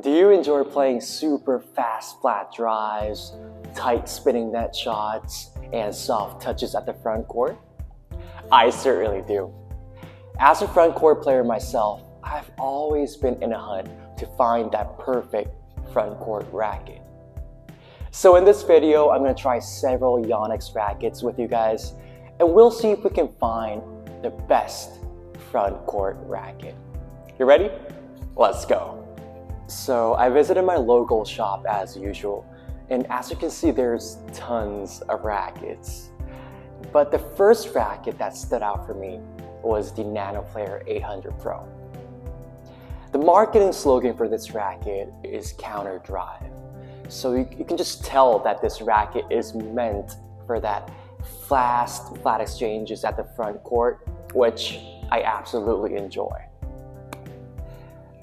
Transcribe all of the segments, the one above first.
Do you enjoy playing super fast flat drives, tight spinning net shots, and soft touches at the front court? I certainly do. As a front court player myself, I've always been in a hunt to find that perfect front court racket. So in this video, I'm going to try several Yonex rackets with you guys, and we'll see if we can find the best front court racket. You ready? Let's go. So I visited my local shop as usual, and as you can see, there's tons of rackets. But the first racket that stood out for me was the Nanoflare 800 Pro. The marketing slogan for this racket is counter drive. So you can just tell that this racket is meant for that fast flat exchanges at the front court, which I absolutely enjoy.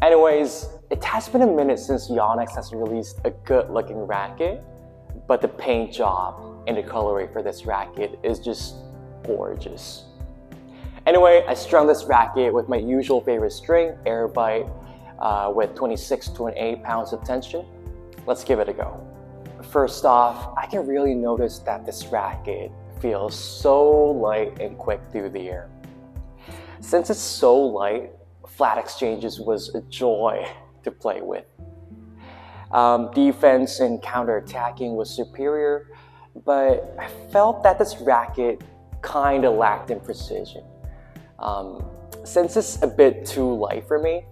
Anyways, it has been a minute since Yonex has released a good looking racket, but the paint job and the colorway for this racket is just gorgeous. Anyway, I strung this racket with my usual favorite string, Airbyte, with 26 to 28 pounds of tension. Let's give it a go. First off, I can really notice that this racket feels so light and quick through the air. Since it's so light, flat exchanges was a joy to play with. Defense and counter-attacking was superior, but I felt that this racket kind of lacked in precision. Since it's a bit too light for me,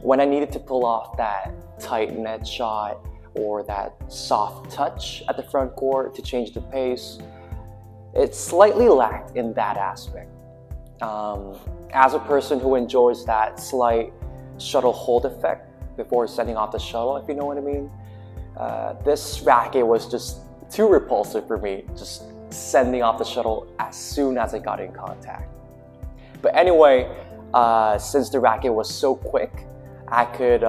when I needed to pull off that tight net shot or that soft touch at the front court to change the pace, it slightly lacked in that aspect. As a person who enjoys that slight shuttle hold effect before sending off the shuttle, if you know what I mean, this racket was just too repulsive for me, just sending off the shuttle as soon as I got in contact. But anyway, since the racket was so quick, I could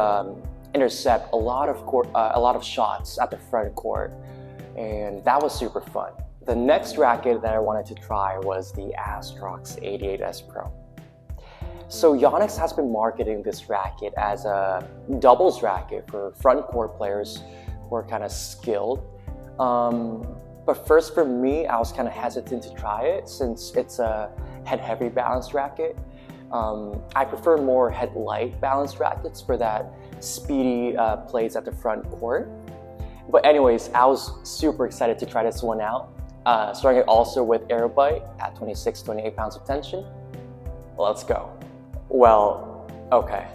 intercept a lot of shots at the front court, and that was super fun. The next racket that I wanted to try was the Astrox 88S Pro. So Yonex has been marketing this racket as a doubles racket for front court players who are kind of skilled. But first for me, I was kind of hesitant to try it since it's a head-heavy balanced racket. I prefer more head-light balanced rackets for that speedy plays at the front court. But anyways, I was super excited to try this one out. Starting it also with Airbyte at 26, 28 pounds of tension. Let's go. Well, okay.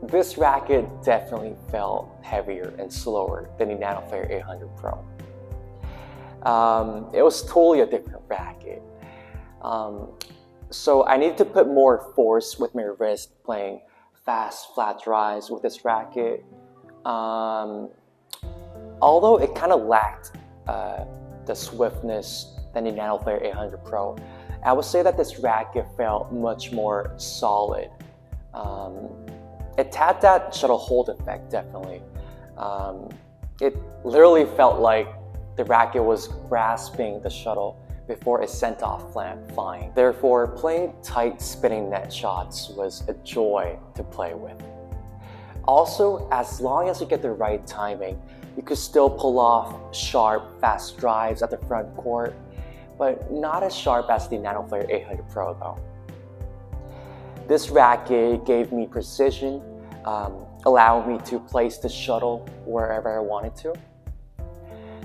This racket definitely felt heavier and slower than the Nanoflare 800 Pro. It was totally a different racket. So I needed to put more force with my wrist playing fast flat drives with this racket. Although it kind of lacked the swiftness than the Nanoflare 800 Pro, I would say that this racket felt much more solid. It had that shuttle hold effect, definitely. It literally felt like the racket was grasping the shuttle before it sent off flying. Therefore, playing tight spinning net shots was a joy to play with. Also, as long as you get the right timing, you could still pull off sharp, fast drives at the front court, but not as sharp as the Nanoflare 800 Pro though. This racket gave me precision, allowing me to place the shuttle wherever I wanted to.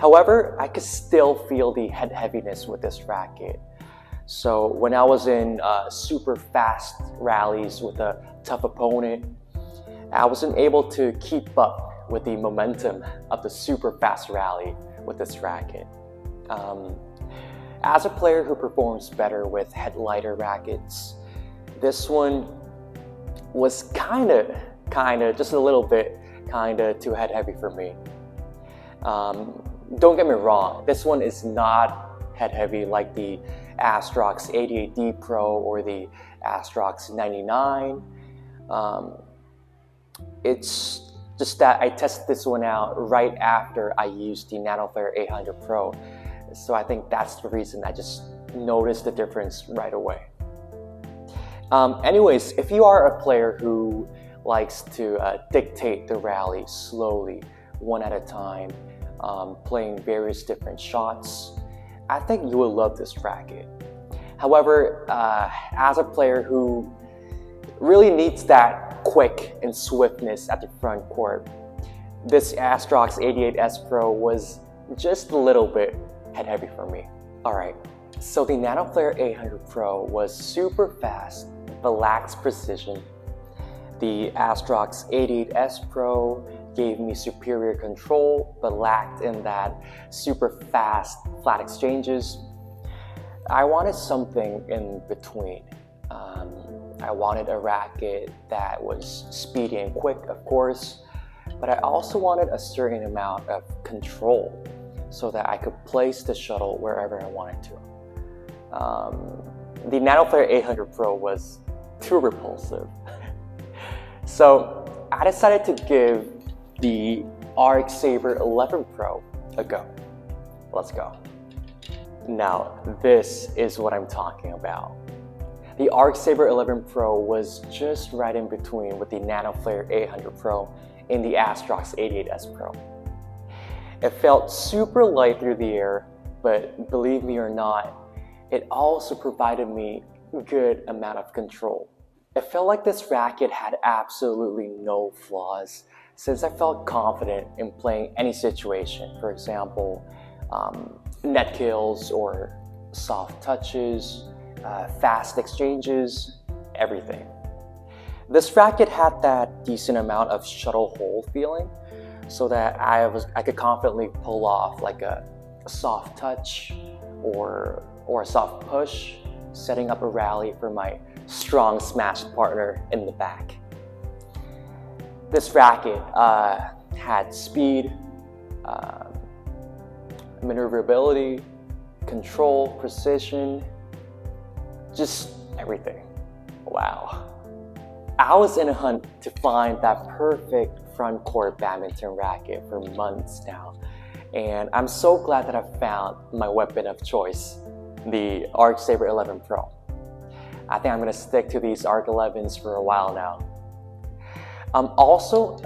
However, I could still feel the head heaviness with this racket. So when I was in super fast rallies with a tough opponent, I wasn't able to keep up with the momentum of the super fast rally with this racket. As a player who performs better with head-lighter rackets, this one was kinda, just a little bit too head-heavy for me. Don't get me wrong, this one is not head-heavy like the Astrox 88D Pro or the Astrox 99. It's just that I tested this one out right after I used the Nanoflare 800 Pro. So I think that's the reason I just noticed the difference right away. Anyways, if you are a player who likes to dictate the rally slowly, one at a time, playing various different shots, I think you will love this racket. However, as a player who really needs that quick and swiftness at the front court, this Astrox 88S Pro was just a little bit head heavy for me. Alright, so the Nanoflare 800 Pro was super fast but lacks precision. The Astrox 88S Pro gave me superior control but lacked in that super fast flat exchanges. I wanted something in between. I wanted a racket that was speedy and quick, of course, but I also wanted a certain amount of control so that I could place the shuttle wherever I wanted to. The Nanoflare 800 Pro was too repulsive. So I decided to give the Arcsaber 11 Pro a go. Let's go. Now, this is what I'm talking about. The Arcsaber 11 Pro was just right in between with the Nanoflare 800 Pro and the Astrox 88S Pro. It felt super light through the air, but believe me or not, it also provided me a good amount of control. It felt like this racket had absolutely no flaws since I felt confident in playing any situation. For example, net kills or soft touches, fast exchanges, everything. This racket had that decent amount of shuttle hold feeling so that I could confidently pull off like a soft touch or a soft push, setting up a rally for my strong smash partner in the back. This racket had speed, maneuverability, control, precision, just everything. Wow. I was in a hunt to find that perfect front court badminton racket for months now, and I'm so glad that I found my weapon of choice, the Arcsaber 11 Pro. I think I'm going to stick to these Arc 11s for a while now. Also,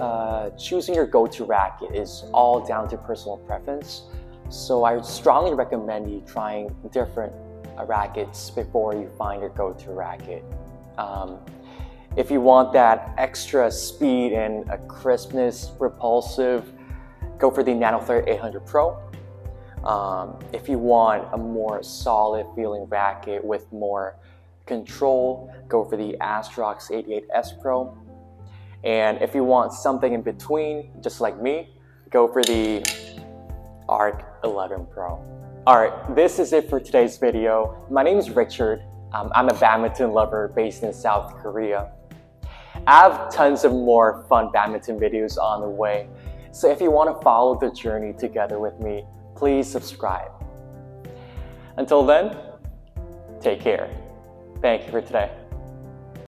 choosing your go-to racket is all down to personal preference, so I strongly recommend you trying different rackets before you find your go-to racket. If you want that extra speed and a crispness, repulsive, go for the Nanoflare 800 Pro. If you want a more solid feeling racket with more control, go for the Astrox 88S Pro. And if you want something in between, just like me, go for the Arc 11 Pro. Alright, this is it for today's video. My name is Richard. I'm a badminton lover based in South Korea. I have tons of more fun badminton videos on the way, so if you want to follow the journey together with me, please subscribe. Until then, take care. Thank you for today.